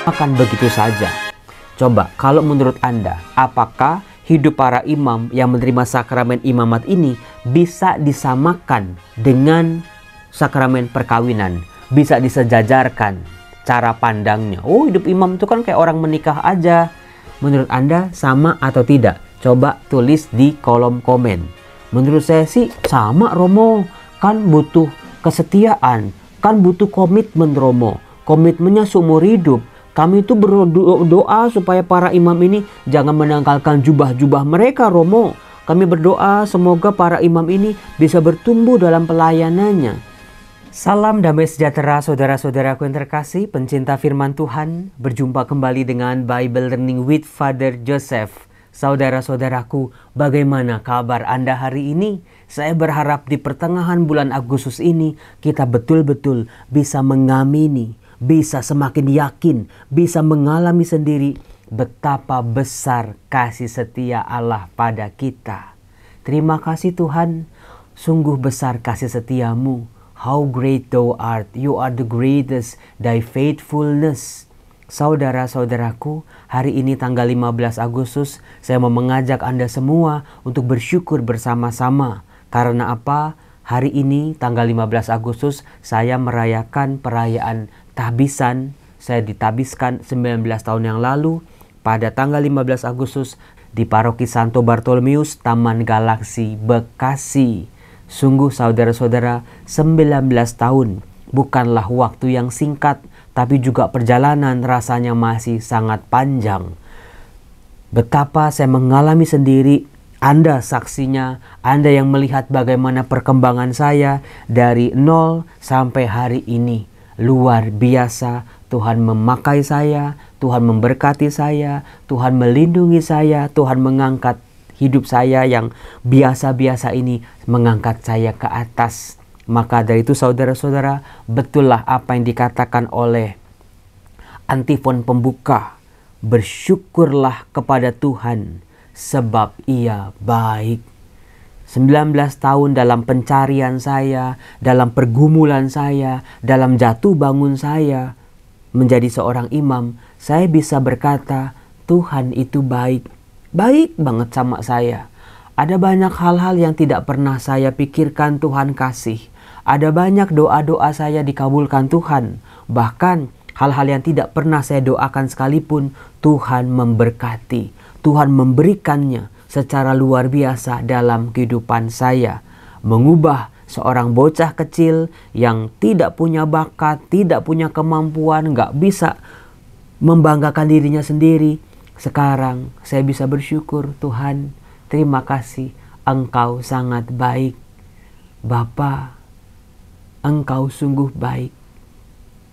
Makan begitu saja. Coba kalau menurut Anda, apakah hidup para imam yang menerima sakramen imamat ini bisa disamakan dengan sakramen perkawinan? Bisa disejajarkan cara pandangnya? Oh, hidup imam itu kan kayak orang menikah aja. Menurut Anda sama atau tidak? Coba tulis di kolom komen. Menurut saya sih sama, Romo. Kan butuh kesetiaan, kan butuh komitmen, Romo. Komitmennya seumur hidup. Kami itu berdoa supaya para imam ini jangan menanggalkan jubah-jubah mereka, Romo. Kami berdoa semoga para imam ini bisa bertumbuh dalam pelayanannya. Salam damai sejahtera saudara-saudaraku yang terkasih, pencinta firman Tuhan. Berjumpa kembali dengan Bible Learning with Father Joseph. Saudara-saudaraku, bagaimana kabar Anda hari ini? Saya berharap di pertengahan bulan Agustus ini kita betul-betul bisa mengamini, bisa semakin yakin, bisa mengalami sendiri betapa besar kasih setia Allah pada kita. Terima kasih Tuhan, sungguh besar kasih setiamu. How great thou art, you are the greatest, thy faithfulness. Saudara-saudaraku, hari ini tanggal 15 Agustus, saya mau mengajak Anda semua untuk bersyukur bersama-sama. Karena apa? Hari ini tanggal 15 Agustus, saya merayakan perayaan tahbisan. Saya ditabiskan 19 tahun yang lalu pada tanggal 15 Agustus di Paroki Santo Bartolomeus, Taman Galaksi, Bekasi. Sungguh saudara-saudara, 19 tahun bukanlah waktu yang singkat, tapi juga perjalanan rasanya masih sangat panjang. Betapa saya mengalami sendiri, Anda saksinya, Anda yang melihat bagaimana perkembangan saya dari nol sampai hari ini. Luar biasa, Tuhan memakai saya, Tuhan memberkati saya, Tuhan melindungi saya, Tuhan mengangkat hidup saya yang biasa-biasa ini, mengangkat saya ke atas. Maka dari itu saudara-saudara, betullah apa yang dikatakan oleh antifon pembuka. Bersyukurlah kepada Tuhan sebab Ia baik. 19 tahun dalam pencarian saya, dalam pergumulan saya, dalam jatuh bangun saya menjadi seorang imam, saya bisa berkata Tuhan itu baik. Baik banget sama saya. Ada banyak hal-hal yang tidak pernah saya pikirkan Tuhan kasih. Ada banyak doa-doa saya dikabulkan Tuhan. Bahkan hal-hal yang tidak pernah saya doakan sekalipun Tuhan memberkati. Tuhan memberikannya secara luar biasa dalam kehidupan saya. Mengubah seorang bocah kecil yang tidak punya bakat, tidak punya kemampuan, gak bisa membanggakan dirinya sendiri. Sekarang saya bisa bersyukur, Tuhan, terima kasih, Engkau sangat baik. Bapa, Engkau sungguh baik.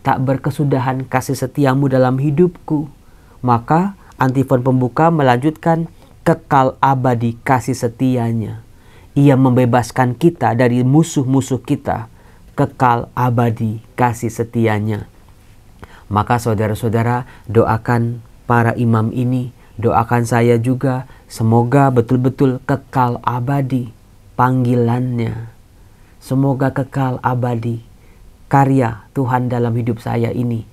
Tak berkesudahan kasih setiamu dalam hidupku. Maka antifon pembuka melanjutkan, kekal abadi kasih setianya. Ia membebaskan kita dari musuh-musuh kita. Kekal abadi kasih setianya. Maka saudara-saudara, doakan para imam ini, doakan saya juga, semoga betul-betul kekal abadi panggilannya. Semoga kekal abadi karya Tuhan dalam hidup saya ini.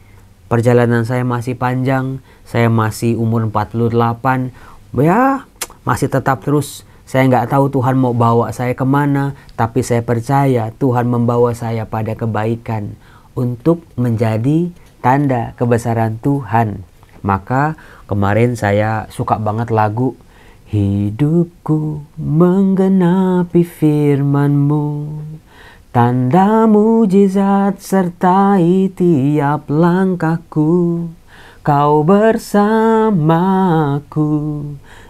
Perjalanan saya masih panjang, saya masih umur 48, ya masih tetap terus. Saya nggak tahu Tuhan mau bawa saya kemana, tapi saya percaya Tuhan membawa saya pada kebaikan untuk menjadi tanda kebesaran Tuhan. Maka kemarin saya suka banget lagu hidupku menggenapi firman-Mu, tanda mujizat sertai tiap langkahku. Kau bersamaku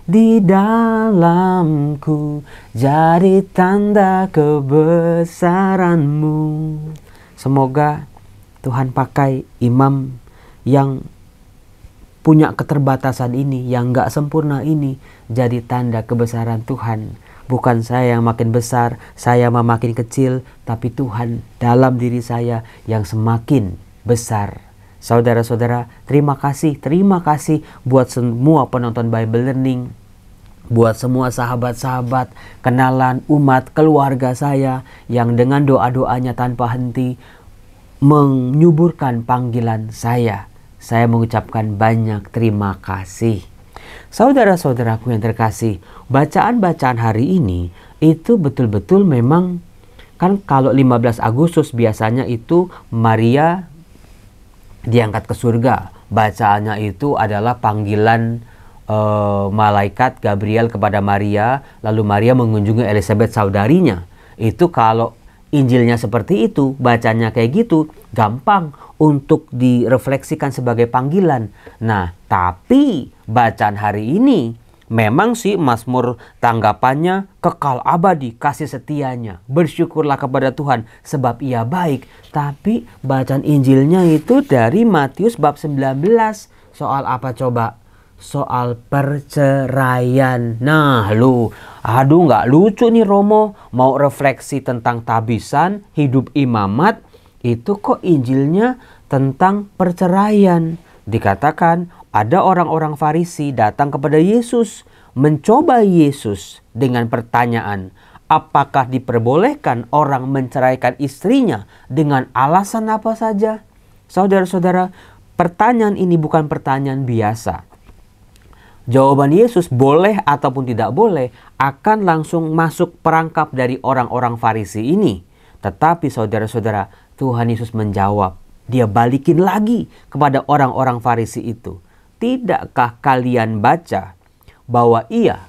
di dalamku, jadi tanda kebesaran-Mu. Semoga Tuhan pakai imam yang punya keterbatasan ini, yang gak sempurna ini, jadi tanda kebesaran Tuhan. Bukan saya yang makin besar, saya makin kecil, tapi Tuhan dalam diri saya yang semakin besar. Saudara-saudara, terima kasih buat semua penonton Bible Learning, buat semua sahabat-sahabat, kenalan, umat, keluarga saya yang dengan doa-doanya tanpa henti menyuburkan panggilan saya. saya mengucapkan banyak terima kasih. Saudara-saudaraku yang terkasih, bacaan-bacaan hari ini itu betul-betul memang, kan kalau 15 Agustus biasanya itu Maria diangkat ke surga. Bacaannya itu adalah panggilan malaikat Gabriel kepada Maria, lalu Maria mengunjungi Elizabeth saudarinya. Itu kalau Injilnya seperti itu, bacanya kayak gitu, gampang untuk direfleksikan sebagai panggilan. Nah, tapi bacaan hari ini memang sih Mazmur tanggapannya kekal abadi kasih setianya. Bersyukurlah kepada Tuhan sebab Ia baik. Tapi bacaan Injilnya itu dari Matius bab 19. Soal apa coba? Soal perceraian. Nah aduh nggak lucu nih Romo. Mau refleksi tentang tabisan, hidup imamat, itu kok Injilnya tentang perceraian. Dikatakan ada orang-orang Farisi datang kepada Yesus, mencoba Yesus dengan pertanyaan, apakah diperbolehkan orang menceraikan istrinya dengan alasan apa saja? Saudara-saudara, pertanyaan ini bukan pertanyaan biasa. Jawaban Yesus boleh ataupun tidak boleh akan langsung masuk perangkap dari orang-orang Farisi ini. Tetapi saudara-saudara, Tuhan Yesus menjawab. Dia balikin lagi kepada orang-orang Farisi itu. Tidakkah kalian baca bahwa Ia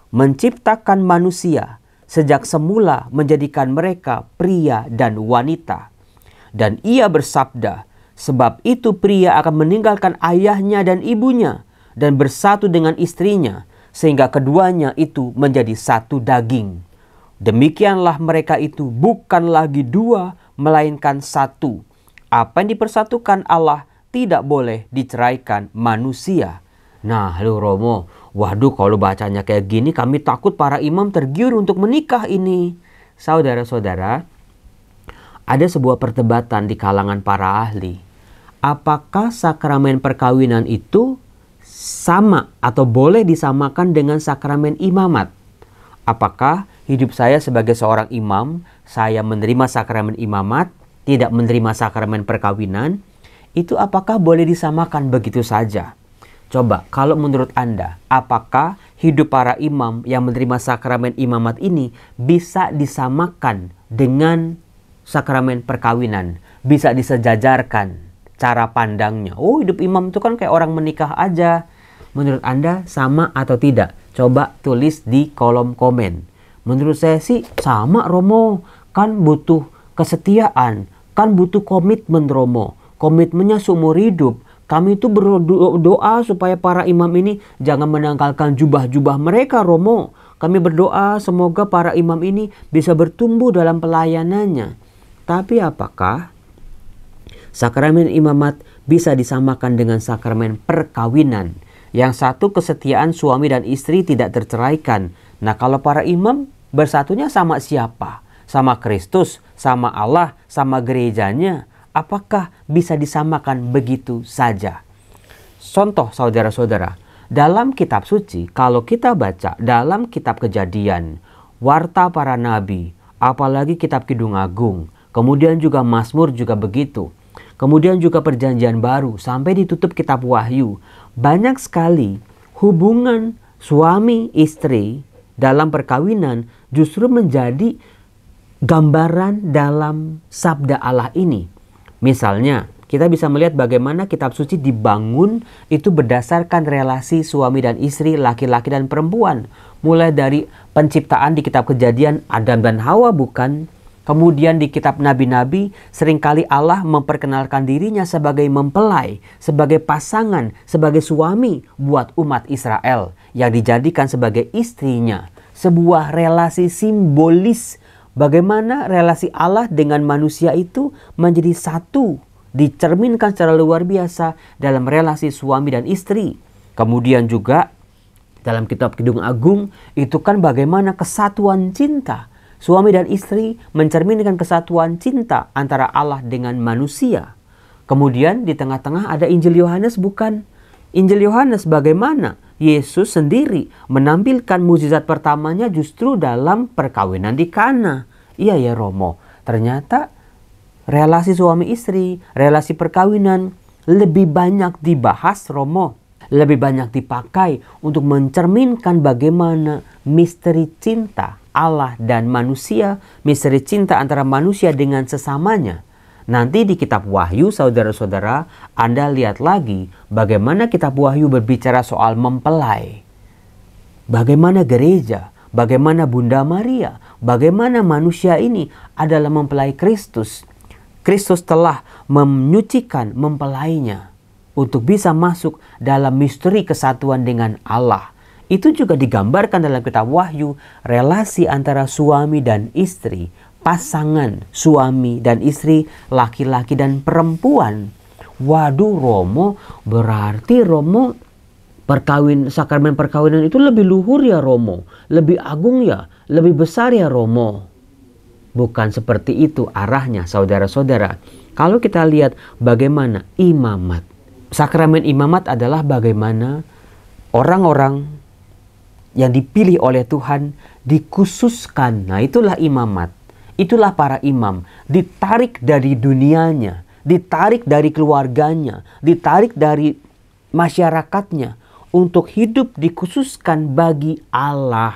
menciptakan manusia sejak semula menjadikan mereka pria dan wanita. Dan Ia bersabda, sebab itu pria akan meninggalkan ayahnya dan ibunya dan bersatu dengan istrinya, sehingga keduanya itu menjadi satu daging. Demikianlah mereka itu bukan lagi dua, melainkan satu. Apa yang dipersatukan Allah tidak boleh diceraikan manusia. Nah, lu Romo, waduh kalau bacanya kayak gini kami takut para imam tergiur untuk menikah ini. Saudara-saudara, ada sebuah perdebatan di kalangan para ahli. Apakah sakramen perkawinan itu sama atau boleh disamakan dengan sakramen imamat? Apakah hidup saya sebagai seorang imam, saya menerima sakramen imamat, tidak menerima sakramen perkawinan, itu apakah boleh disamakan begitu saja? Coba, kalau menurut Anda, apakah hidup para imam yang menerima sakramen imamat ini bisa disamakan dengan sakramen perkawinan? Bisa disejajarkan cara pandangnya? Oh, hidup imam itu kan kayak orang menikah aja. Menurut Anda sama atau tidak? Coba tulis di kolom komen. Menurut saya sih sama Romo. Kan butuh kesetiaan. Kan butuh komitmen Romo. Komitmennya seumur hidup. Kami itu berdoa supaya para imam ini jangan menanggalkan jubah-jubah mereka Romo. Kami berdoa semoga para imam ini bisa bertumbuh dalam pelayanannya. Tapi apakah sakramen imamat bisa disamakan dengan sakramen perkawinan? Yang satu kesetiaan suami dan istri tidak terceraikan. Nah, kalau para imam bersatunya sama siapa? Sama Kristus, sama Allah, sama gerejanya. Apakah bisa disamakan begitu saja? Contoh saudara-saudara, dalam kitab suci, kalau kita baca dalam kitab Kejadian, Warta para Nabi, apalagi kitab Kidung Agung, kemudian juga Mazmur juga begitu. Kemudian juga Perjanjian Baru sampai ditutup kitab Wahyu. Banyak sekali hubungan suami istri dalam perkawinan justru menjadi gambaran dalam sabda Allah ini. Misalnya, kita bisa melihat bagaimana kitab suci dibangun itu berdasarkan relasi suami dan istri, laki-laki dan perempuan. Mulai dari penciptaan di kitab Kejadian Adam dan Hawa bukan? Kemudian di kitab nabi-nabi seringkali Allah memperkenalkan dirinya sebagai mempelai, sebagai pasangan, sebagai suami buat umat Israel yang dijadikan sebagai istrinya. Sebuah relasi simbolis bagaimana relasi Allah dengan manusia itu menjadi satu, dicerminkan secara luar biasa dalam relasi suami dan istri. Kemudian juga dalam kitab Kidung Agung itu kan bagaimana kesatuan cinta. Suami dan istri mencerminkan kesatuan cinta antara Allah dengan manusia. Kemudian di tengah-tengah ada Injil Yohanes bukan? Injil Yohanes bagaimana Yesus sendiri menampilkan mukjizat pertamanya justru dalam perkawinan di Kana. Iya ya Romo, ternyata relasi suami istri, relasi perkawinan lebih banyak dibahas, Romo. Lebih banyak dipakai untuk mencerminkan bagaimana misteri cinta Allah dan manusia, misteri cinta antara manusia dengan sesamanya. Nanti di kitab Wahyu, saudara-saudara, Anda lihat lagi bagaimana kitab Wahyu berbicara soal mempelai. Bagaimana gereja, bagaimana Bunda Maria, bagaimana manusia ini adalah mempelai Kristus. Kristus telah menyucikan mempelainya untuk bisa masuk dalam misteri kesatuan dengan Allah. Itu juga digambarkan dalam kitab Wahyu, relasi antara suami dan istri, pasangan suami dan istri, laki-laki dan perempuan. Waduh, Romo, berarti Romo sakramen perkawinan itu lebih luhur ya, Romo, lebih agung ya, lebih besar ya, Romo. Bukan seperti itu arahnya, saudara-saudara. Kalau kita lihat bagaimana imamat, sakramen imamat adalah bagaimana orang-orang yang dipilih oleh Tuhan dikhususkan. Nah, itulah imamat. Itulah para imam. Ditarik dari dunianya, ditarik dari keluarganya, ditarik dari masyarakatnya untuk hidup dikhususkan bagi Allah.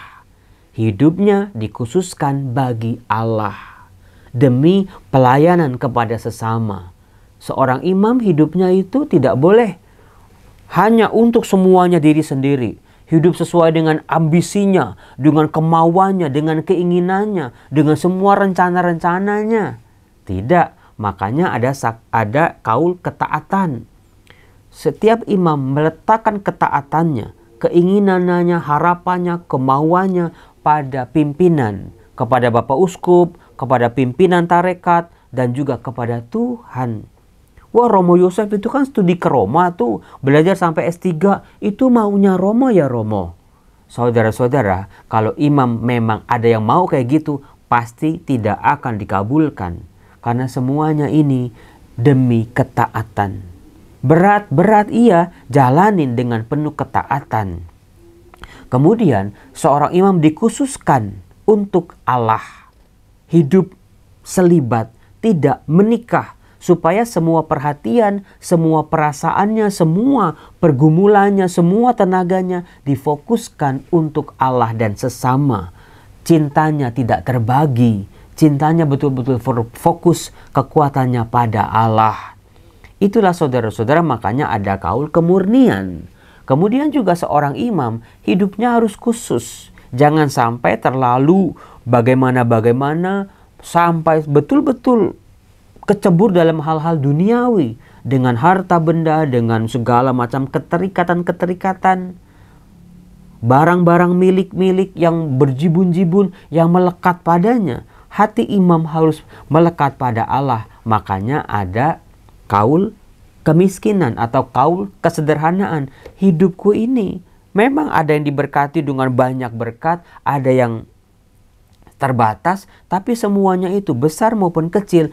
Hidupnya dikhususkan bagi Allah demi pelayanan kepada sesama. Seorang imam hidupnya itu tidak boleh hanya untuk semuanya diri sendiri. Hidup sesuai dengan ambisinya, dengan kemauannya, dengan keinginannya, dengan semua rencana-rencananya. Tidak, makanya ada kaul ketaatan. Setiap imam meletakkan ketaatannya, keinginannya, harapannya, kemauannya pada pimpinan, kepada Bapak Uskup, kepada pimpinan tarekat, dan juga kepada Tuhan. Wah, Romo Yosef itu kan studi ke Roma tuh, belajar sampai S3, itu maunya Romo ya, Romo. Saudara-saudara, kalau imam memang ada yang mau kayak gitu, pasti tidak akan dikabulkan. Karena semuanya ini demi ketaatan. Berat-berat iya, jalanin dengan penuh ketaatan. Kemudian seorang imam dikhususkan untuk Allah. Hidup selibat, tidak menikah. Supaya semua perhatian, semua perasaannya, semua pergumulannya, semua tenaganya difokuskan untuk Allah dan sesama. Cintanya tidak terbagi. Cintanya betul-betul fokus kekuatannya pada Allah. Itulah saudara-saudara, makanya ada kaul kemurnian. Kemudian juga seorang imam hidupnya harus khusus. Jangan sampai terlalu bagaimana-bagaimana sampai betul-betul kecebur dalam hal-hal duniawi. Dengan harta benda, dengan segala macam keterikatan-keterikatan. Barang-barang milik-milik yang berjibun-jibun yang melekat padanya. Hati imam harus melekat pada Allah. Makanya ada kaul kemiskinan atau kaul kesederhanaan. Hidupku ini memang ada yang diberkati dengan banyak berkat, ada yang terbatas, tapi semuanya itu besar maupun kecil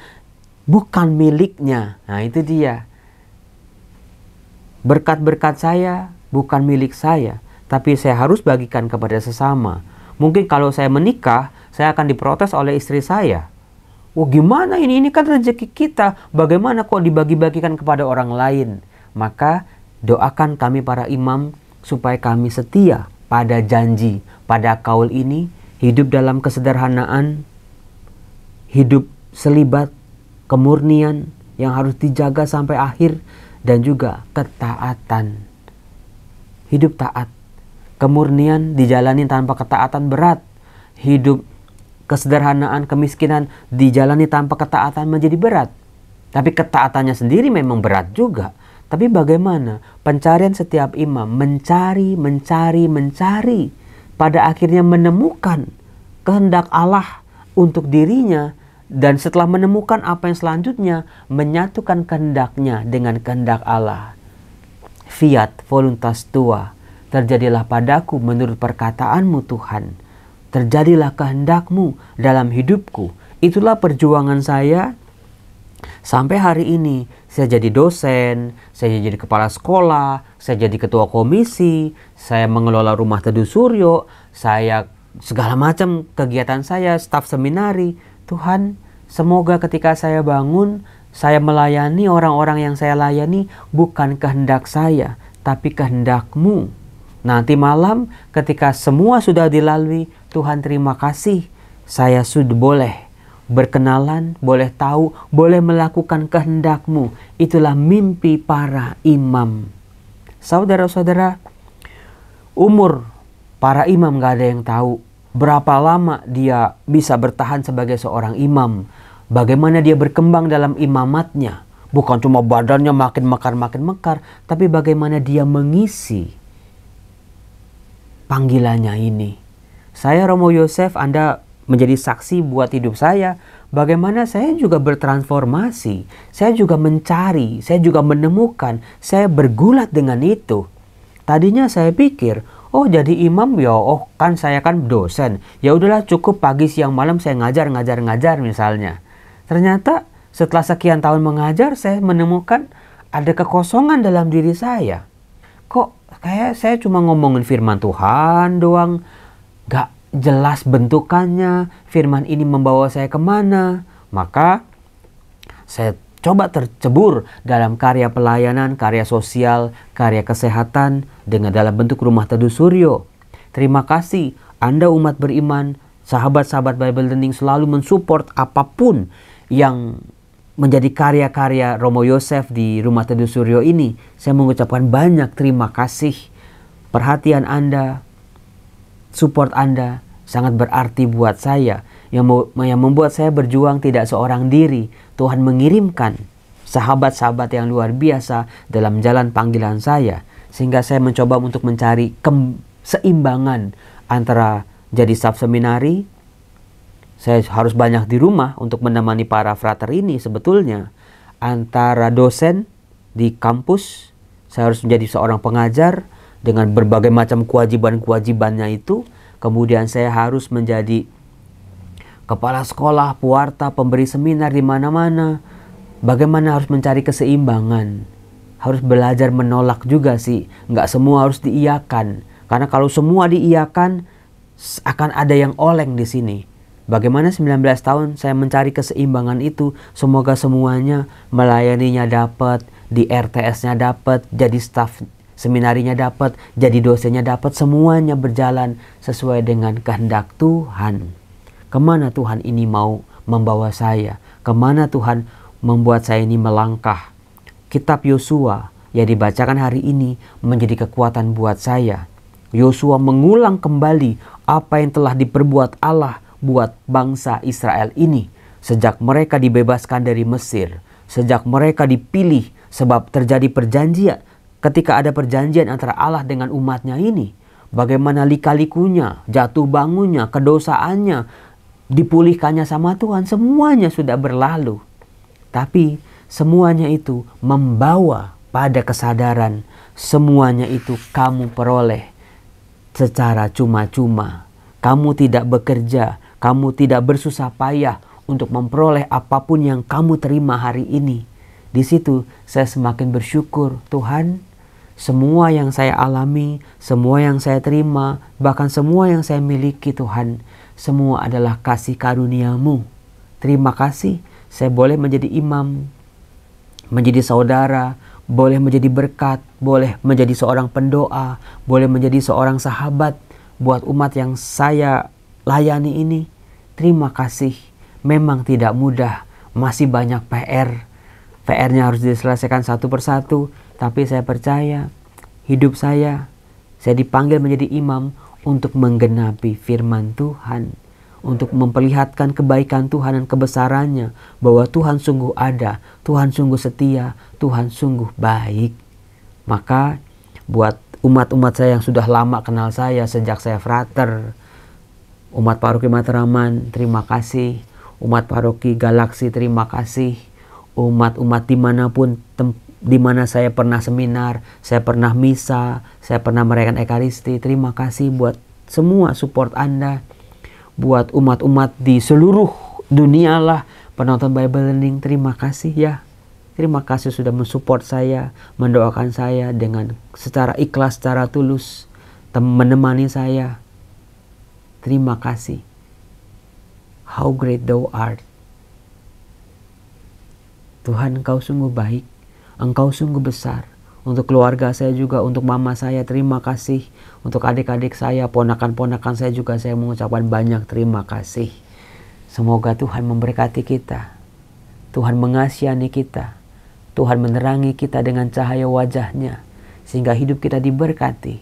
bukan miliknya. Nah, itu dia. Berkat-berkat saya bukan milik saya, tapi saya harus bagikan kepada sesama. Mungkin kalau saya menikah, saya akan diprotes oleh istri saya. Wah, gimana ini? Ini kan rezeki kita. Bagaimana kok dibagi-bagikan kepada orang lain? Maka doakan kami para imam supaya kami setia pada janji, pada kaul ini, hidup dalam kesederhanaan, hidup selibat, kemurnian yang harus dijaga sampai akhir, dan juga ketaatan. Hidup taat. Kemurnian dijalani tanpa ketaatan berat. Hidup kesederhanaan, kemiskinan dijalani tanpa ketaatan menjadi berat. Tapi ketaatannya sendiri memang berat juga. Tapi bagaimana pencarian setiap imam mencari. Pada akhirnya menemukan kehendak Allah untuk dirinya. Dan setelah menemukan apa yang selanjutnya, menyatukan kehendaknya dengan kehendak Allah. Fiat voluntas tua, terjadilah padaku menurut perkataanmu Tuhan. Terjadilah kehendakmu dalam hidupku. Itulah perjuangan saya sampai hari ini. Saya jadi dosen, saya jadi kepala sekolah, saya jadi ketua komisi, saya mengelola rumah Teduh Suryo, saya segala macam kegiatan saya, staf seminari. Tuhan, semoga ketika saya bangun, Saya melayani orang-orang yang saya layani bukan kehendak saya, tapi kehendak-Mu. Nanti malam ketika semua sudah dilalui, Tuhan terima kasih. Saya sudah boleh berkenalan, boleh tahu, boleh melakukan kehendak-Mu. Itulah mimpi para imam. Saudara-saudara, umur para imam gak ada yang tahu berapa lama dia bisa bertahan sebagai seorang imam. Bagaimana dia berkembang dalam imamatnya. Bukan cuma badannya makin mekar, tapi bagaimana dia mengisi panggilannya ini. Saya Romo Yosef, Anda menjadi saksi buat hidup saya. Bagaimana saya juga bertransformasi. Saya juga mencari, saya juga menemukan, saya bergulat dengan itu. Tadinya saya pikir, oh jadi imam ya, oh kan saya kan dosen. Ya udahlah cukup pagi siang malam saya ngajar misalnya. Ternyata setelah sekian tahun mengajar, saya menemukan ada kekosongan dalam diri saya. Kok kayak saya cuma ngomongin firman Tuhan doang, gak jelas bentukannya, firman ini membawa saya kemana. Maka saya coba tercebur dalam karya pelayanan, karya sosial, karya kesehatan dengan dalam bentuk Rumah Teduh Suryo. Terima kasih Anda umat beriman, sahabat-sahabat Bible Learning selalu mensupport apapun yang menjadi karya-karya Romo Yosef di Rumah Teduh Suryo ini. Saya mengucapkan banyak terima kasih. Perhatian Anda, support Anda sangat berarti buat saya. Yang membuat saya berjuang tidak seorang diri. Tuhan mengirimkan sahabat-sahabat yang luar biasa dalam jalan panggilan saya. Sehingga saya mencoba untuk mencari keseimbangan antara jadi staf seminari. Saya harus banyak di rumah untuk menemani para frater ini sebetulnya. Antara dosen di kampus, saya harus menjadi seorang pengajar dengan berbagai macam kewajiban-kewajibannya itu. Kemudian saya harus menjadi kepala sekolah, pewarta, pemberi seminar di mana-mana. Bagaimana harus mencari keseimbangan. Harus belajar menolak juga sih. Nggak semua harus diiyakan. Karena kalau semua diiyakan, akan ada yang oleng di sini. Bagaimana 19 tahun saya mencari keseimbangan itu. Semoga semuanya melayaninya dapat, di RTS-nya dapat, jadi staf seminarinya dapat, jadi dosennya dapat. Semuanya berjalan sesuai dengan kehendak Tuhan. Kemana Tuhan ini mau membawa saya? Kemana Tuhan membuat saya ini melangkah? Kitab Yosua yang dibacakan hari ini menjadi kekuatan buat saya. Yosua mengulang kembali apa yang telah diperbuat Allah buat bangsa Israel ini sejak mereka dibebaskan dari Mesir, sejak mereka dipilih, sebab terjadi perjanjian. Ketika ada perjanjian antara Allah dengan umatnya ini, bagaimana lika-likunya, jatuh bangunnya, kedosaannya, dipulihkannya sama Tuhan, semuanya sudah berlalu. Tapi semuanya itu membawa pada kesadaran, semuanya itu kamu peroleh secara cuma-cuma. Kamu tidak bekerja, kamu tidak bersusah payah untuk memperoleh apapun yang kamu terima hari ini. Di situ saya semakin bersyukur, Tuhan, semua yang saya alami, semua yang saya terima, bahkan semua yang saya miliki Tuhan, semua adalah kasih karunia-Mu. Terima kasih, saya boleh menjadi imam, menjadi saudara, boleh menjadi berkat, boleh menjadi seorang pendoa, boleh menjadi seorang sahabat buat umat yang saya layani ini. Terima kasih. Memang tidak mudah, masih banyak PR. PR-nya harus diselesaikan satu persatu, tapi saya percaya hidup saya dipanggil menjadi imam untuk menggenapi firman Tuhan, untuk memperlihatkan kebaikan Tuhan dan kebesarannya, bahwa Tuhan sungguh ada, Tuhan sungguh setia, Tuhan sungguh baik. Maka buat umat-umat saya yang sudah lama kenal saya sejak saya frater, umat paroki Matraman, terima kasih. Umat paroki Galaksi, terima kasih. Umat-umat dimanapun, di mana saya pernah seminar, saya pernah misa, saya pernah merayakan Ekaristi, terima kasih buat semua support Anda. Buat umat-umat di seluruh dunia lah, penonton Bible Learning, terima kasih ya. Terima kasih sudah mensupport saya, mendoakan saya dengan secara ikhlas, secara tulus, menemani saya. Terima kasih. How great thou art. Tuhan, Engkau sungguh baik, Engkau sungguh besar. Untuk keluarga saya juga, untuk mama saya terima kasih. Untuk adik-adik saya, ponakan-ponakan saya juga saya mengucapkan banyak terima kasih. Semoga Tuhan memberkati kita. Tuhan mengasihani kita. Tuhan menerangi kita dengan cahaya wajah-Nya. Sehingga hidup kita diberkati.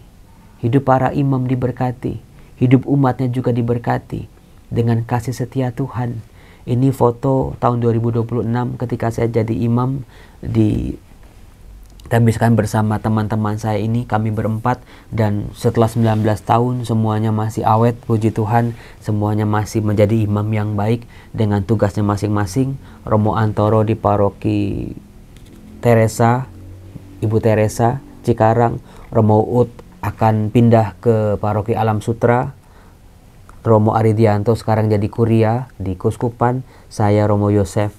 Hidup para imam diberkati. Hidup umat-Nya juga diberkati. Dengan kasih setia Tuhan. Ini foto tahun 2026 ketika saya jadi imam habiskan bersama teman-teman saya ini, kami berempat, dan setelah 19 tahun semuanya masih awet, puji Tuhan, semuanya masih menjadi imam yang baik dengan tugasnya masing-masing. Romo Antoro di paroki Teresa, Ibu Teresa, Cikarang. Romo Ut akan pindah ke paroki Alam Sutra. Romo Aridianto sekarang jadi kuria di Kuskupan. Saya Romo Yosef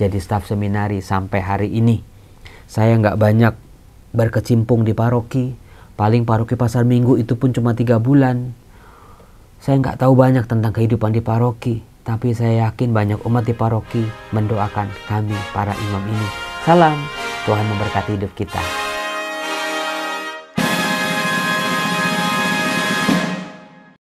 jadi staf seminari sampai hari ini. Saya nggak banyak berkecimpung di paroki. Paling paroki Pasar Minggu itu pun cuma 3 bulan. Saya nggak tahu banyak tentang kehidupan di paroki. Tapi saya yakin banyak umat di paroki mendoakan kami para imam ini. Salam, Tuhan memberkati hidup kita.